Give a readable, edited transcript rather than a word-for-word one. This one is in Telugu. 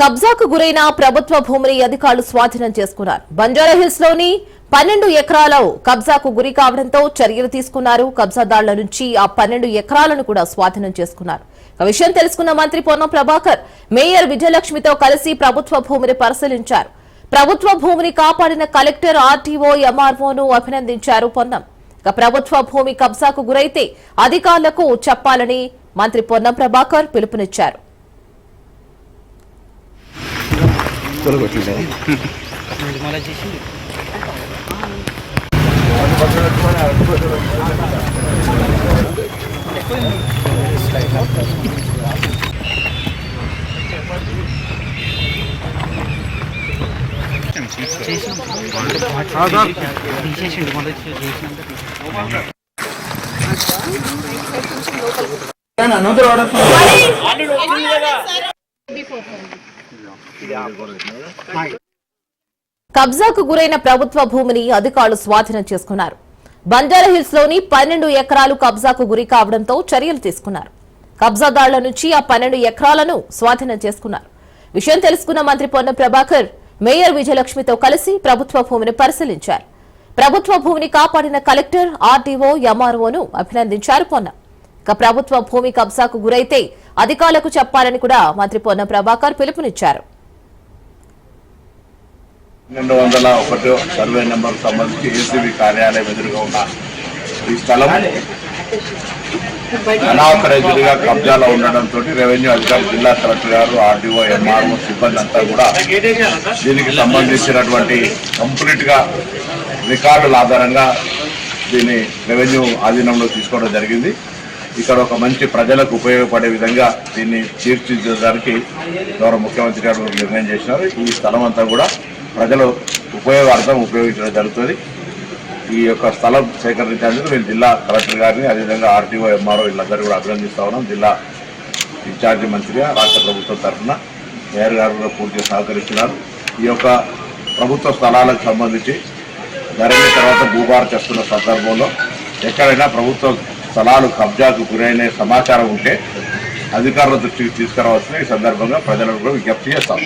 కబ్జాకు గురైన ప్రభుత్వ భూమిని అధికారులు స్వాధీనం చేసుకున్నారు. బంజారాహిల్స్ లోని 12 ఎకరాలు కబ్జాకు గురి కావడంతో చర్యలు తీసుకున్నారు. కబ్జాదారుల నుంచి ఆ 12 ఎకరాలను కూడా స్వాధీనం చేసుకున్నారు. విషయం తెలుసుకున్న మంత్రి పొన్నం ప్రభాకర్ మేయర్ విజయలక్ష్మితో కలిసి ప్రభుత్వ భూమిని పరిశీలించారు. ప్రభుత్వ భూమిని కాపాడిన కలెక్టర్, ఆర్టీఓ, ఎంఆర్ఓను అభినందించారు పొన్నం. ప్రభుత్వ భూమి కబ్జాకు గురైతే అధికారులకు చెప్పాలని మంత్రి పొన్నం ప్రభాకర్ పిలుపునిచ్చారు. కబ్జాకు గురైన ప్రభుత్వ భూమిని అధికారులు స్వాధీనం చేసుకున్నారు. బంజారాహిల్స్ లోని 12 ఎకరాలు కబ్జాకు గురి కావడంతో చర్యలు తీసుకున్నారు. కబ్జాదారుల నుంచి ఆ 12 ఎకరాలను స్వాధీనం చేసుకున్నారు. విషయం తెలుసుకున్న మంత్రి పొన్నం ప్రభాకర్ మేయర్ విజయలక్ష్మితో కలిసి ప్రభుత్వ భూమిని పరిశీలించారు. ప్రభుత్వ భూమిని కాపాడిన కలెక్టర్, ఆర్టీఓ, ఎంఆర్ఓను అభినందించారు పొన్నం. ప్రభుత్వ భూమి కబ్జాకు గురైతే అధికారులకు చెప్పాలని కూడా మంత్రి పొన్నం ప్రభాకర్ పిలుపునిచ్చారు. 201 సర్వే నెంబర్ సంబంధించి ఏసీబీ కార్యాలయం ఎదురుగా ఉన్న ఈ స్థలం అనాథరైతుడిగా కబ్జాలో ఉండడంతో రెవెన్యూ అధికారులు, జిల్లా కలెక్టర్ గారు, ఆర్డీఓ, ఎంఆర్ఓ సిబ్బంది అంతా కూడా దీనికి సంబంధించినటువంటి కంప్లీట్ గా రికార్డుల ఆధారంగా దీన్ని రెవెన్యూ ఆధీనంలో తీసుకోవడం జరిగింది. ఇక్కడ ఒక మంచి ప్రజలకు ఉపయోగపడే విధంగా దీన్ని తీర్చిదిద్దడానికి గౌరవ ముఖ్యమంత్రి గారు నిర్ణయం చేసినారు. ఈ స్థలం అంతా కూడా ప్రజలు ఉపయోగార్థం ఉపయోగించడం జరుగుతుంది. ఈ యొక్క స్థలం సేకరించేందుకు నేను జిల్లా కలెక్టర్ గారిని, అదేవిధంగా ఆర్టీఓ, ఎంఆర్ఓ వీళ్ళందరూ కూడా అభినందిస్తా ఉన్నాం. జిల్లా ఇన్ఛార్జి మంత్రిగా రాష్ట్ర ప్రభుత్వం తరఫున మేయర్ గారు కూడా పూర్తిగా సహకరిస్తున్నారు. ఈ యొక్క ప్రభుత్వ స్థలాలకు సంబంధించి జరిగిన తర్వాత భూభారత చేస్తున్న సందర్భంలో ఎక్కడైనా ప్రభుత్వ స్థలాలు కబ్జాకు గురైన సమాచారం ఉంటే అధికారుల దృష్టికి తీసుకురావాల్సిన ఈ సందర్భంగా ప్రజలకు కూడా విజ్ఞప్తి చేస్తాం.